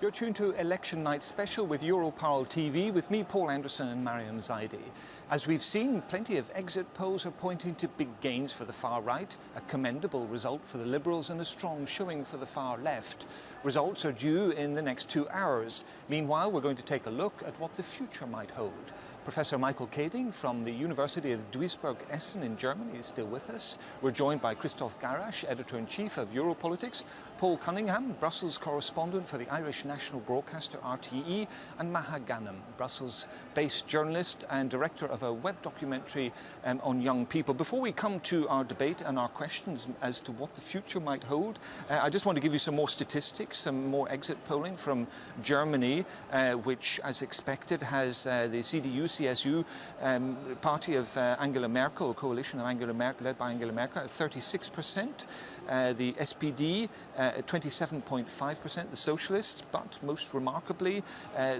You're tuned to Election Night Special with Europarl TV with me, Paul Anderson and Mariam Zaidi. As we've seen, plenty of exit polls are pointing to big gains for the far right, a commendable result for the Liberals and a strong showing for the far left. Results are due in the next 2 hours. Meanwhile, we're going to take a look at what the future might hold. Professor Michael Kading from the University of Duisburg-Essen in Germany is still with us. We're joined by Christoph Garrasch, Editor-in-Chief of Europolitics, Paul Cunningham, Brussels correspondent for the Irish National Broadcaster RTE, and Maha Ghanem, Brussels-based journalist and director of a web documentary on young people. Before we come to our debate and our questions as to what the future might hold, I just want to give you some more statistics, some more exit polling from Germany, which, as expected, has the CDU-CSU party of Angela Merkel, coalition of Angela Merkel, led by Angela Merkel, at 36%. The SPD at 27.5%, the Socialists, but most remarkably,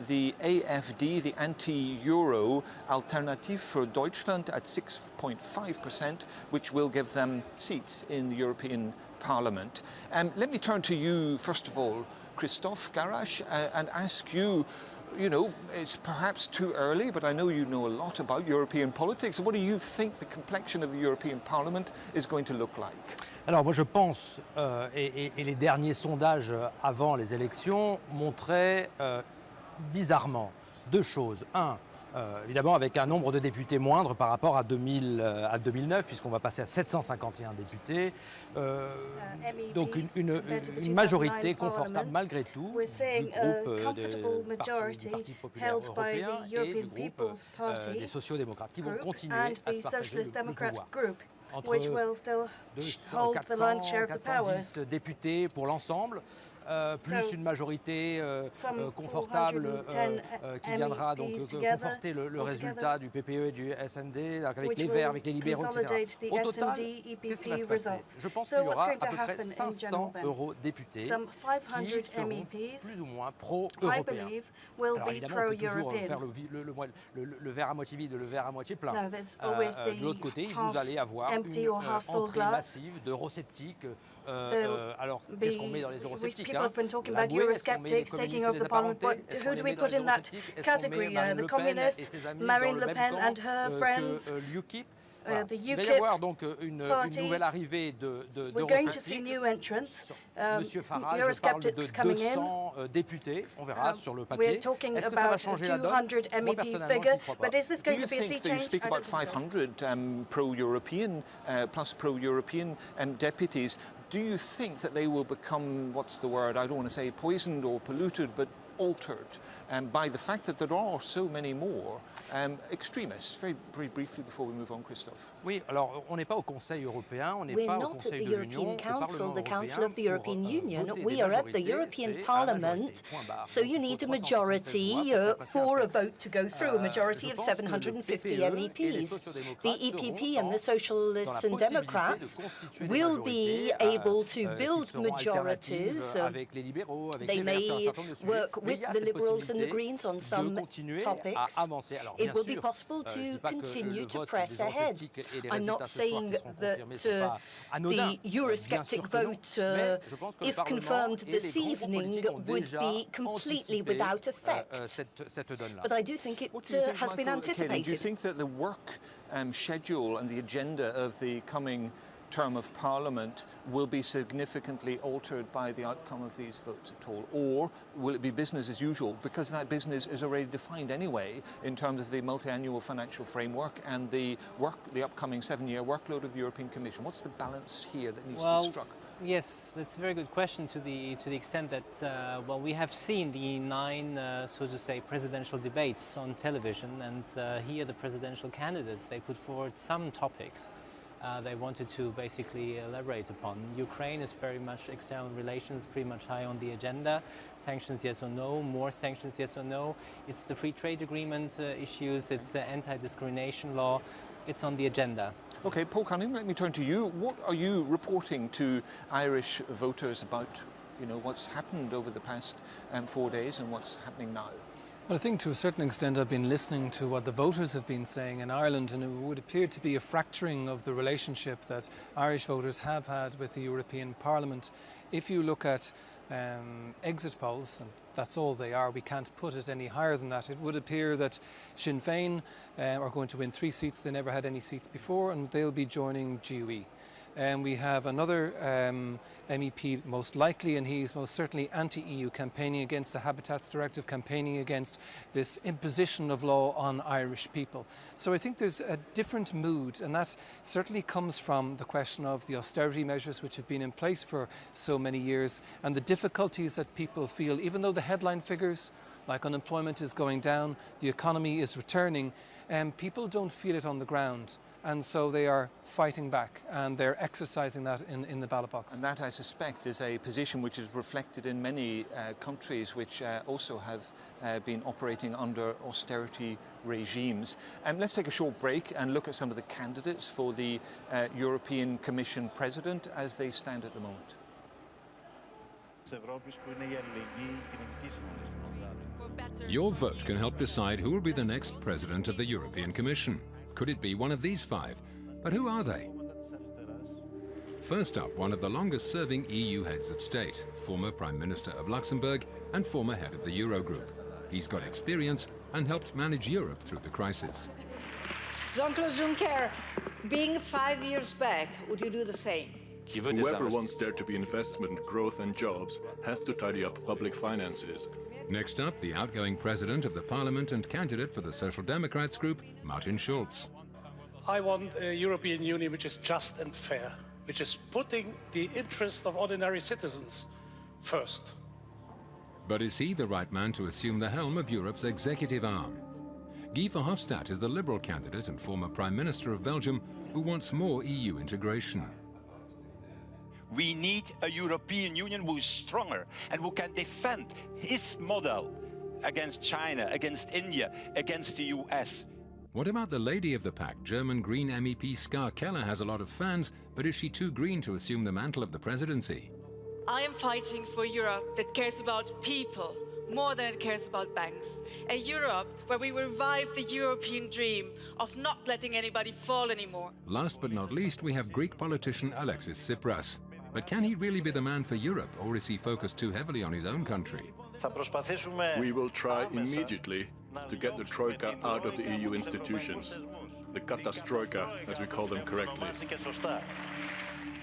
the AfD, the anti-Euro Alternative für Deutschland, at 6.5%, which will give them seats in the European Parliament. Let me turn to you, first of all, Christoph Garrasch, and ask you, you know, it's perhaps too early, but I know you know a lot about European politics. What do you think the complexion of the European Parliament is going to look like? Alors moi je pense, et les derniers sondages avant les élections montraient bizarrement deux choses. Un, évidemment avec un nombre de députés moindre par rapport à 2009, puisqu'on va passer à 751 députés, donc une majorité confortable malgré tout du groupe du Parti populaire européen et du groupe des sociaux-démocrates qui vont continuer à se partager le pouvoir. Entre 410 députés pour l'ensemble, plus une majorité confortable qui viendra donc conforter le résultat du PPE et du SND, avec les Verts, avec les libéraux, etc. Au total, qu'est-ce qui va se passer? Je pense qu'il y aura à peu près 500 eurodéputés qui seront plus ou moins pro-européens. Alors évidemment, on peut toujours faire le verre à moitié vide, le verre à moitié plein. De l'autre côté, vous allez avoir une entrée massive d'eurosceptiques. Alors, qu'est-ce qu'on met dans les eurosceptiques? People have been talking about Eurosceptics taking over the parliament, but who do we put in that category? The communists, Marine Le Pen and her friends, the UKIP. Il va y avoir donc une nouvelle arrivée We're going to see new entrants. Monsieur Farage parle de 200 députés, on verra sur le papier. We're talking Est-ce que ça va about changer la donne? 200 Moi, MEP personnellement, figure, je ne crois pas. but is this going to be a sea Do you think they change? speak about 500 pro-European, plus pro-European deputies? Do you think that they will become, what's the word, I don't want to say poisoned or polluted, but altered by the fact that there are so many more extremists? Very briefly before we move on, Christophe. Oui, alors on n'est pas au Conseil européen, on n'est pas au Conseil de l'Union, the Council of the European Union. We are at the European Parliament, so you need a majority for a vote to go through, a majority of 750 MEPs. The EPP and the Socialists and Democrats will be able to build majorities. They may work with the Liberals and the Greens on some topics. It will be possible to continue to press ahead. I'm not saying that the Eurosceptic vote, if confirmed this evening, would be completely without effect. But I do think it has been anticipated. Do you think that the work schedule and the agenda of the coming term of Parliament will be significantly altered by the outcome of these votes at all? Or will it be business as usual, because that business is already defined anyway in terms of the multi-annual financial framework and the upcoming 7-year workload of the European Commission? What's the balance here that needs to be struck? Yes, that's a very good question to the extent that, well, we have seen the 9, so to say, presidential debates on television, and here the presidential candidates, they put forward some topics they wanted to basically elaborate upon. Ukraine is very much external relations, pretty much high on the agenda. Sanctions, yes or no. More sanctions, yes or no. It's the free trade agreement issues. It's the anti-discrimination law. It's on the agenda. Okay, Paul Cunningham, let me turn to you. What are you reporting to Irish voters about, you know, what's happened over the past 4 days and what's happening now? Well, I think to a certain extent I've been listening to what the voters have been saying in Ireland, and it would appear to be a fracturing of the relationship that Irish voters have had with the European Parliament. If you look at exit polls, and that's all they are, we can't put it any higher than that, it would appear that Sinn Féin are going to win 3 seats. They never had any seats before, and they'll be joining GUE. And we have another MEP most likely, and he's most certainly anti-EU, campaigning against the Habitats Directive, campaigning against this imposition of law on Irish people. So I think there's a different mood, and that certainly comes from the question of the austerity measures which have been in place for so many years, and the difficulties that people feel, even though the headline figures like unemployment is going down, the economy is returning, and people don't feel it on the ground. And so they are fighting back, and they're exercising that in the ballot box. And that, I suspect, is a position which is reflected in many countries which also have been operating under austerity regimes. Let's take a short break and look at some of the candidates for the European Commission President as they stand at the moment. Your vote can help decide who will be the next President of the European Commission. Could it be one of these 5? But who are they? First up, one of the longest-serving EU heads of state, former Prime Minister of Luxembourg and former head of the Eurogroup. He's got experience and helped manage Europe through the crisis. Jean-Claude Juncker, being 5 years back, would you do the same? Whoever wants there to be investment, growth and jobs has to tidy up public finances. Next up, the outgoing president of the parliament and candidate for the Social Democrats group, Martin Schulz. I want a European Union which is just and fair, which is putting the interest of ordinary citizens first. But is he the right man to assume the helm of Europe's executive arm? Guy Verhofstadt is the Liberal candidate and former Prime Minister of Belgium who wants more EU integration. We need a European Union who is stronger and who can defend his model against China, against India, against the US. What about the lady of the pack? German Green MEP Ska Keller has a lot of fans, but is she too green to assume the mantle of the presidency? I am fighting for Europe that cares about people more than it cares about banks. A Europe where we revive the European dream of not letting anybody fall anymore. Last but not least, we have Greek politician Alexis Tsipras. But can he really be the man for Europe, or is he focused too heavily on his own country? We will try immediately to get the Troika out of the EU institutions. The Katastroika, as we call them correctly.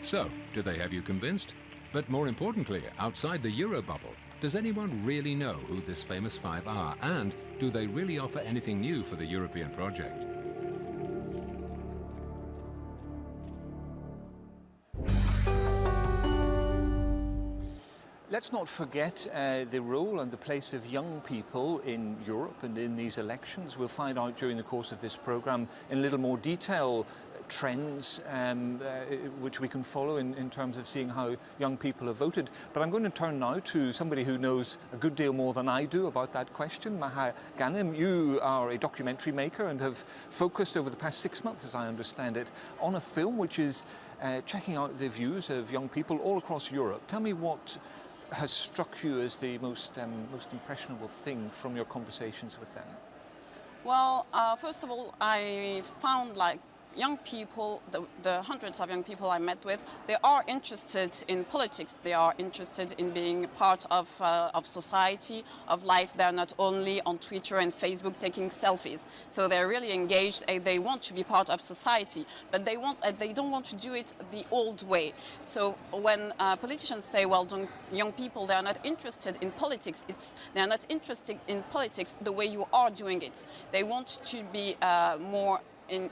So, do they have you convinced? But more importantly, outside the Euro bubble, does anyone really know who this famous 5 are? And do they really offer anything new for the European project? Let's not forget the role and the place of young people in Europe and in these elections. We'll find out during the course of this programme in a little more detail trends which we can follow in terms of seeing how young people have voted. But I'm going to turn now to somebody who knows a good deal more than I do about that question. Maha Ghanem, you are a documentary maker and have focused over the past 6 months, as I understand it, on a film which is checking out the views of young people all across Europe. Tell me what has struck you as the most impressionable thing from your conversations with them? Well, first of all, I found young people, the hundreds of young people I met with, they are interested in politics. They are interested in being part of society, of life. They're not only on Twitter and Facebook taking selfies. So they're really engaged and they want to be part of society, but they don't want to do it the old way. So when politicians say, well, young people, they are not interested in politics, they're not interested in politics the way you are doing it. They want to be more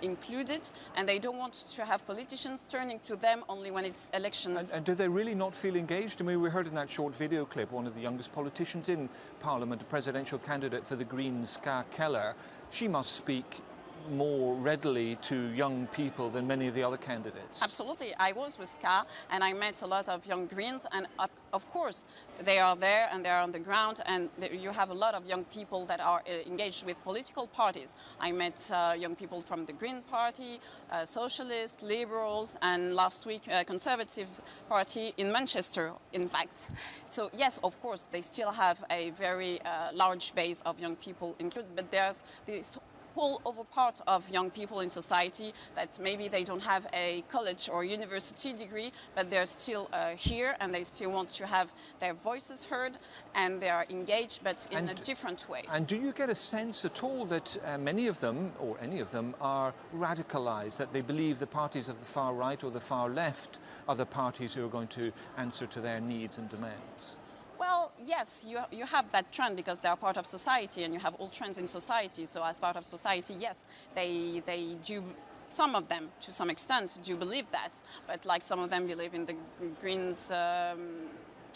included, and they don't want to have politicians turning to them only when it's elections. And do they really not feel engaged? I mean, we heard in that short video clip one of the youngest politicians in Parliament, a presidential candidate for the Greens, Ska Keller. She must speak more readily to young people than many of the other candidates. Absolutely. I was with Ska and I met a lot of young Greens, and of course they are there and they are on the ground, and you have a lot of young people that are engaged with political parties. I met young people from the Green Party, Socialists, Liberals, and last week Conservative Party in Manchester, in fact. So yes, of course, they still have a very large base of young people included, but there's this whole other part of young people in society that maybe they don't have a college or university degree, but they're still here and they still want to have their voices heard, and they are engaged, but in a different way. And do you get a sense at all that many of them, or any of them, are radicalized, that they believe the parties of the far right or the far left are the parties who are going to answer to their needs and demands? Well, yes, you have that trend because they are part of society, and you have all trends in society. So as part of society, yes, they do, some of them to some extent do believe that, but like some of them believe in the Greens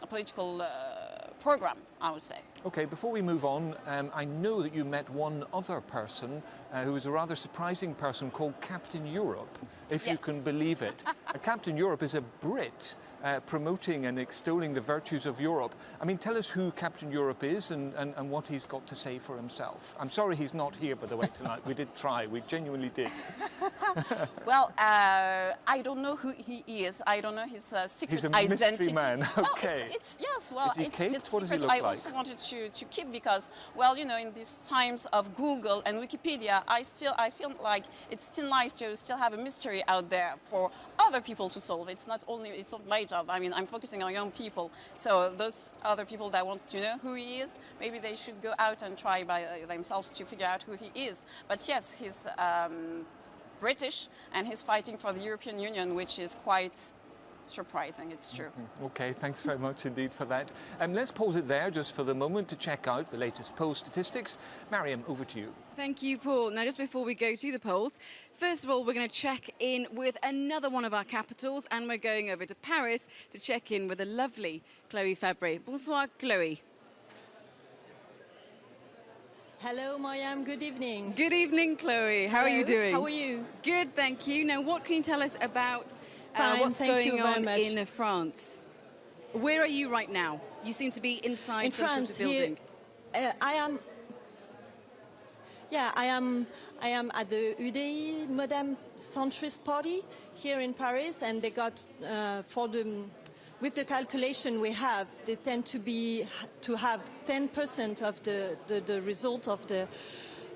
political program, I would say. Okay, before we move on, I know that you met one other person who was a rather surprising person called Captain Europe, if you can believe it. Captain Europe is a Brit promoting and extolling the virtues of Europe. I mean, tell us who Captain Europe is and what he's got to say for himself. I'm sorry he's not here, by the way, tonight. We did try, we genuinely did. Well, I don't know who he is. I don't know his secret identity. He's a mystery man, okay. No, yes, well, is he it's what does he secret. look like? I also wanted to keep because, well, you know, in these times of Google and Wikipedia, I feel like it's still nice to still have a mystery out there for other people to solve. It's not my job. I mean, I'm focusing on young people. So those other people that want to know who he is, maybe they should go out and try by themselves to figure out who he is. But yes, he's British and he's fighting for the European Union, which is quite surprising, it's true. Okay, thanks very much indeed for that. Let's pause it there just for the moment to check out the latest poll statistics. Mariam, over to you. Thank you, Paul. Now, just before we go to the polls, first of all, we're going to check in with another one of our capitals, and we're going over to Paris to check in with the lovely Chloe Fabry. Bonsoir, Chloe. Hello, Mariam. Good evening. Good evening, Chloe. How are you doing? How are you? Good, thank you. Now, what can you tell us about what's going on in France? Where are you right now? You seem to be inside some sort of building. I am at the UDI Modem Centrist Party here in Paris, and they got with the calculation we have, they tend to have 10% of the result of the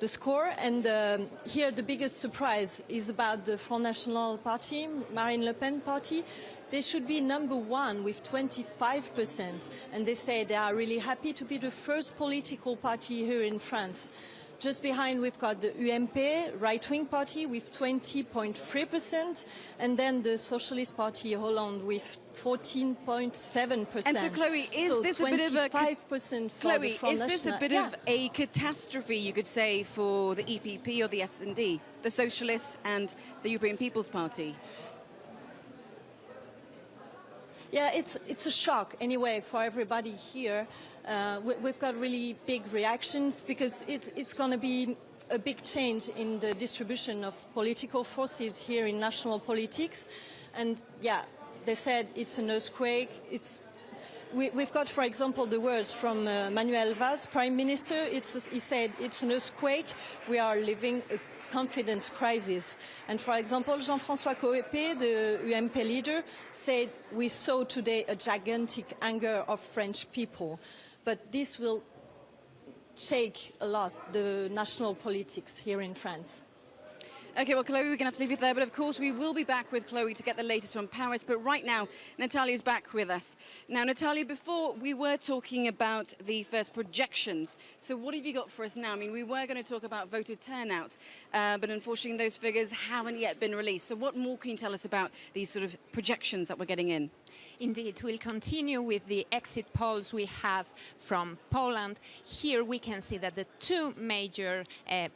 score, and here the biggest surprise is about the Front National Party, Marine Le Pen party. They should be number one with 25%, and they say they are really happy to be the first political party here in France. Just behind, we've got the UMP, right-wing party, with 20.3%, and then the Socialist Party, Hollande, with 14.7%. And so, Chloe, is this a bit of a Chloe, is this a bit of a catastrophe, you could say, for the EPP or the S&D, the Socialists and the European People's Party? Yeah, it's a shock anyway for everybody here. We've got really big reactions because it's going to be a big change in the distribution of political forces here in national politics. And yeah, they said it's an earthquake. We've got, for example, the words from Manuel Valls, Prime Minister. He said it's an earthquake. We are living a confidence crisis. And for example, Jean-François Copé, the UMP leader, said we saw today a gigantic anger of French people. But this will shake a lot the national politics here in France. Okay, well, Chloe, we're going to have to leave it there. But, of course, we will be back with Chloe to get the latest from Paris. But right now, Natalia's back with us. Now, Natalia, before we were talking about the first projections. So what have you got for us now? I mean, we were going to talk about voter turnout, but unfortunately, those figures haven't yet been released. So what more can you tell us about these sort of projections that we're getting in? Indeed, we'll continue with the exit polls we have from Poland. Here we can see that the two major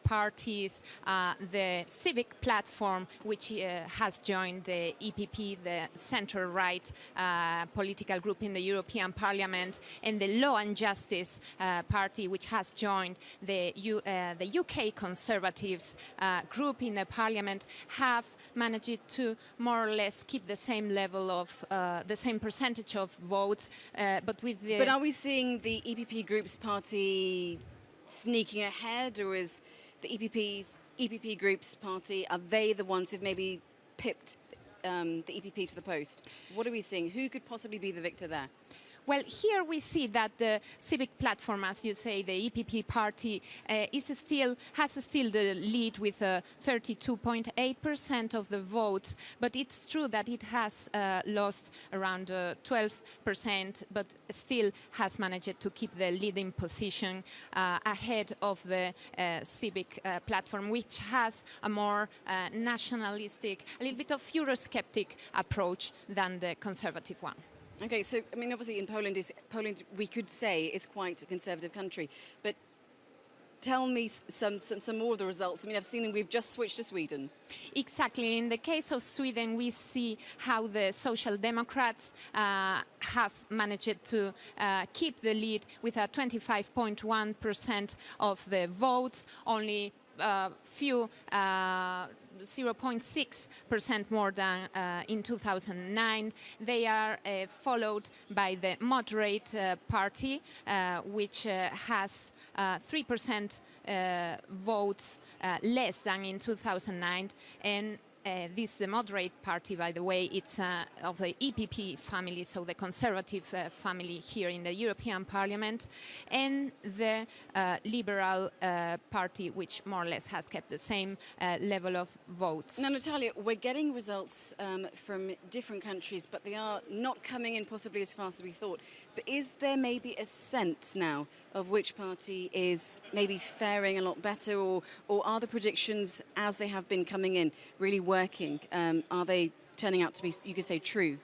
parties, the Civic Platform, which has joined the EPP, the center-right political group in the European Parliament, and the Law and Justice Party, which has joined the UK Conservatives group in the Parliament, have managed to more or less keep the same level of the same percentage of votes, but with the... But are we seeing the EPP group's party sneaking ahead, or is the EPP group's party, are they the ones who've maybe pipped the EPP to the post? What are we seeing? Who could possibly be the victor there? Well, here we see that the Civic Platform, as you say, the EPP party, has still the lead with 32.8% of the votes. But it's true that it has lost around 12%, but still has managed to keep the leading position ahead of the Civic Platform, which has a more nationalistic, a little bit of Eurosceptic approach than the Conservative one. Okay, so, I mean, obviously in Poland, we could say, is quite a conservative country. But tell me some more of the results. I mean, I've seen them, we've just switched to Sweden. Exactly. In the case of Sweden, we see how the Social Democrats have managed to keep the lead with a 25.1% of the votes, only few 0.6% more than in 2009. They are followed by the moderate party, which has 3% votes less than in 2009. And this the moderate party, by the way, it's of the EPP family, so the conservative family here in the European Parliament, and the Liberal party, which more or less has kept the same level of votes. Now, Natalia, we're getting results from different countries, but they are not coming in possibly as fast as we thought. But is there maybe a sense now of which party is maybe faring a lot better, or are the predictions as they have been coming in really working? Are they turning out to be, you could say, true?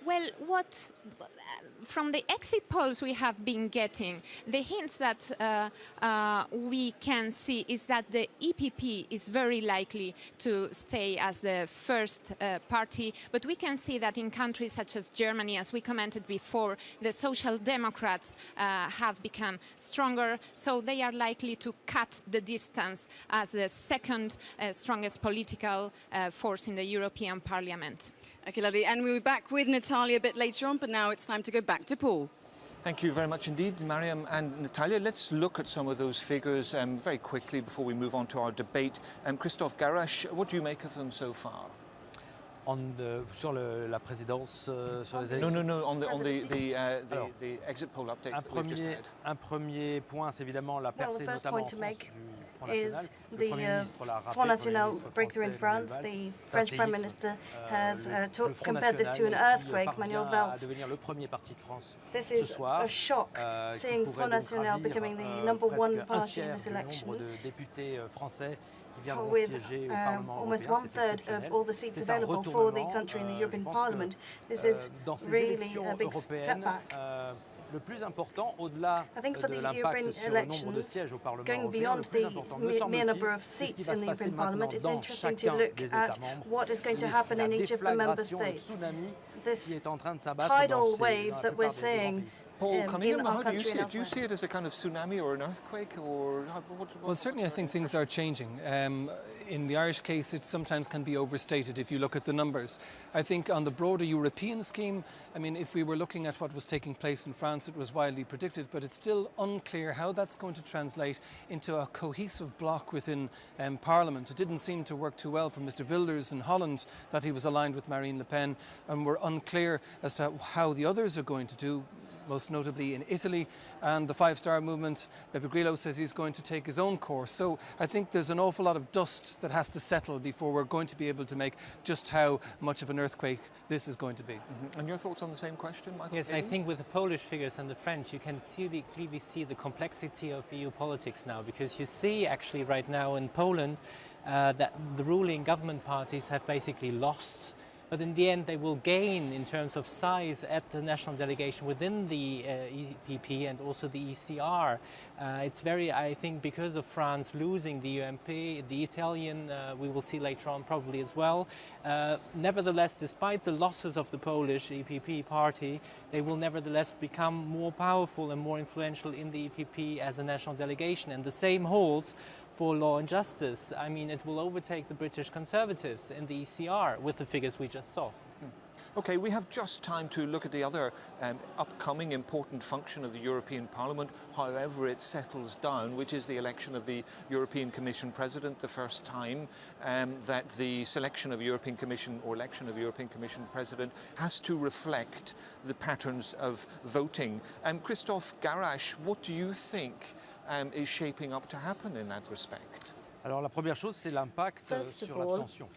Well, from the exit polls we have been getting, the hints that we can see is that the EPP is very likely to stay as the first party, but we can see that in countries such as Germany, as we commented before, the Social Democrats have become stronger, so they are likely to cut the distance as the second strongest political force in the European Parliament. Okay, lovely. And we'll be back with Natalia a bit later on, but now it's time to go back to Paul. Thank you very much indeed, Mariam and Natalia. Let's look at some of those figures very quickly before we move on to our debate. Christophe Garache, what do you make of them so far? Sur la présidence, sur les élections. No, on the exit poll updates that we've just had. Un premier point, c'est évidemment la percée notamment en France du Front National breakthrough in France. The French Prime Minister has compared this to an earthquake. Manuel Valls. This is a shock, seeing Front National becoming the #1 party in this election, with almost 1/3 of all the seats available for the country in the European Parliament. This is really a big setback. Le plus important, au-delà de l'impact sur le nombre de sièges au Parlement européen, le plus important, me semble-t-il, c'est ce qui va se passer maintenant dans chacun des États membres. Une génération, le tsunami qui est en train de s'abattre dans la plupart des pays. Paul Cunningham, how do you see it? Do you see it as a kind of tsunami or an earthquake? Or well, certainly I think things are changing. In the Irish case, it sometimes can be overstated if you look at the numbers. I think on the broader European scheme, I mean, if we were looking at what was taking place in France, it was widely predicted, but it's still unclear how that's going to translate into a cohesive bloc within Parliament. It didn't seem to work too well for Mr. Wilders in Holland that he was aligned with Marine Le Pen, and we're unclear as to how the others are going to do, most notably in Italy, and the Five Star Movement, Beppe Grillo says he's going to take his own course. So I think there's an awful lot of dust that has to settle before we're going to be able to make just how much of an earthquake this is going to be. And your thoughts on the same question, Michael? Yes, I think with the Polish figures and the French, you can clearly see the complexity of EU politics now, because you see actually right now in Poland that the ruling government parties have basically lost but in the end they will gain in terms of size at the national delegation within the EPP and also the ECR. It's very, I think, because of France losing the UMP, the Italian we will see later on probably as well. Nevertheless, despite the losses of the Polish EPP party, they will nevertheless become more powerful and more influential in the EPP as a national delegation. And the same holds for Law and Justice. I mean, it will overtake the British Conservatives in the ECR with the figures we just saw. Okay, we have just time to look at the other upcoming important function of the European Parliament, however it settles down, which is the election of the European Commission President, the first time that the selection of European Commission or election of European Commission President has to reflect the patterns of voting. Christophe Garache, what do you think is shaping up to happen in that respect? Alors la première chose, c'est l'impact sur l'abstention.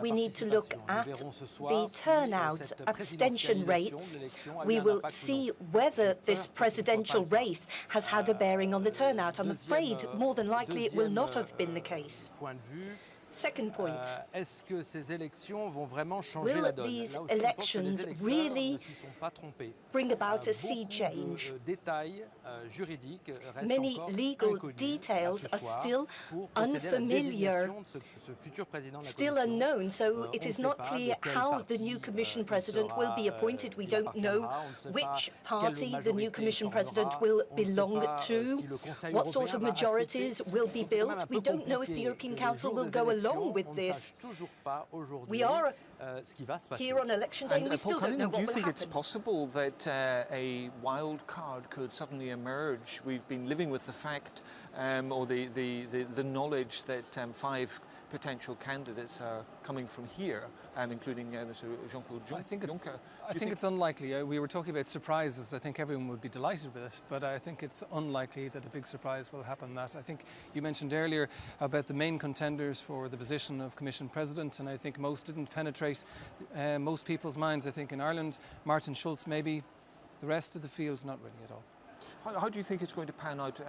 We need to look at the turnout, abstention rates. We will see whether this presidential race has had a bearing on the turnout. I'm afraid more than likely it will not have been the case. Second point, est-ce que ces élections vont vraiment changer la donne? Will these elections really bring about a sea change? Many legal details are still unfamiliar, still unknown, so it is not clear how the new Commission President will be appointed. We don't know which party the new Commission President will belong to, what sort of majorities will be built. We don't know if the European Council will go along with this. We are here on election day and we still don't know what will happen. Do you think it's possible that a wild card could suddenly emerge? We've been living with the fact or the knowledge that 5 potential candidates are coming from here, including Mr. Jean-Claude Juncker. I think it's unlikely. We were talking about surprises. I think everyone would be delighted with it, but I think it's unlikely that a big surprise will happen. I think you mentioned earlier about the main contenders for the position of Commission President, and I think most didn't penetrate most people's minds. I think in Ireland, Martin Schulz maybe, the rest of the field not really at all. How do you think it's going to pan out,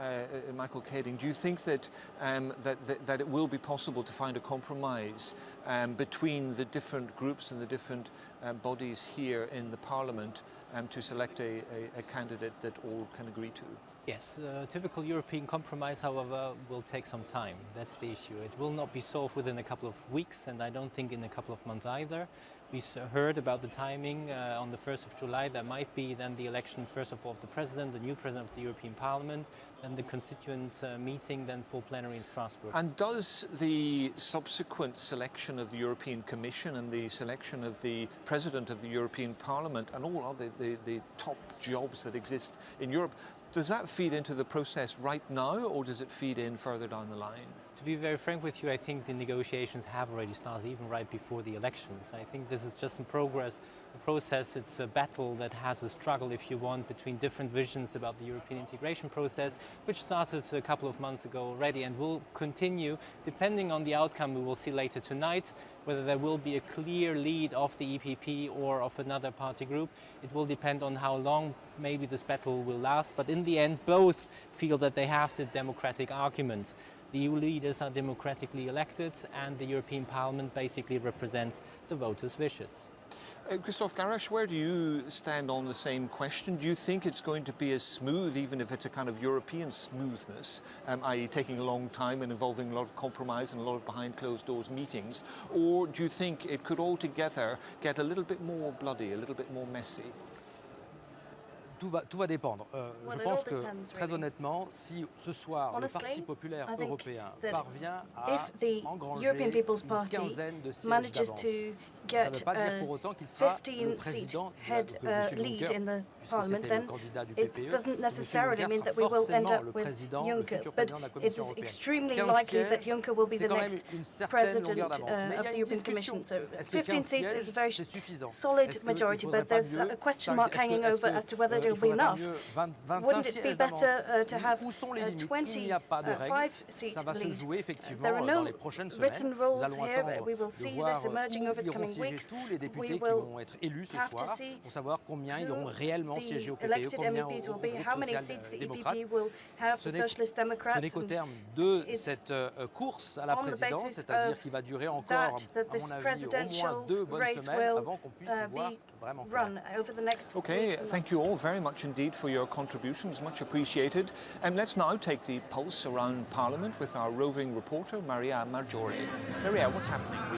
Michael Kading? Do you think that, that it will be possible to find a compromise between the different groups and the different bodies here in the Parliament to select a candidate that all can agree to? Yes, typical European compromise, however, will take some time. That's the issue. It will not be solved within a couple of weeks, and I don't think in a couple of months either. We heard about the timing on the 1st of July. There might be then the election, first of all, of the President, the new President of the European Parliament, then the constituent meeting, then full plenary in Strasbourg. And does the subsequent selection of the European Commission and the selection of the President of the European Parliament and all other the top jobs that exist in Europe, does that feed into the process right now, or does it feed in further down the line? To be very frank with you, I think the negotiations have already started, even right before the elections. I think this is just in progress. The process, it's a battle that has a struggle, if you want, between different visions about the European integration process, which started a couple of months ago already and will continue, depending on the outcome we will see later tonight, whether there will be a clear lead of the EPP or of another party group. It will depend on how long maybe this battle will last, but in the end, both feel that they have the democratic argument. The EU leaders are democratically elected and the European Parliament basically represents the voters' wishes. Christophe Garache, where do you stand on the same question? Do you think it's going to be as smooth, even if it's a kind of European smoothness, i.e. taking a long time and involving a lot of compromise and a lot of behind closed doors meetings, or do you think it could altogether get a little bit more bloody, a little bit more messy? Tout va dépendre. Je pense que, très honnêtement, si ce soir le Parti populaire européen parvient à engranger une quinzaine de sièges d'avance, ça ne veut pas dire pour autant qu'il sera le président de la Commission. In the Parliament, then it doesn't necessarily mean that we will end up with Juncker, but it is extremely likely that Juncker will be the next president of the European Commission. So 15 seats is a very solid majority, but there's a question mark hanging over as to whether it'll be enough. Wouldn't it be better to have 25-seat lead? There are no written rules here, but we will see this emerging over the coming weeks. We will have to see who the elected MEPs will be, how many seats the EPP will have for Socialist Democrats. Ce n'est qu'au terme de cette course à la présidence, c'est-à-dire qui va durer encore, à mon avis, au moins 2 bonnes semaines avant qu'on puisse y voir vraiment clair. Okay, thank you all very much indeed for your contributions, much appreciated. And let's now take the pulse around Parliament with our roving reporter, Maria Marjorie. Maria, what's happening?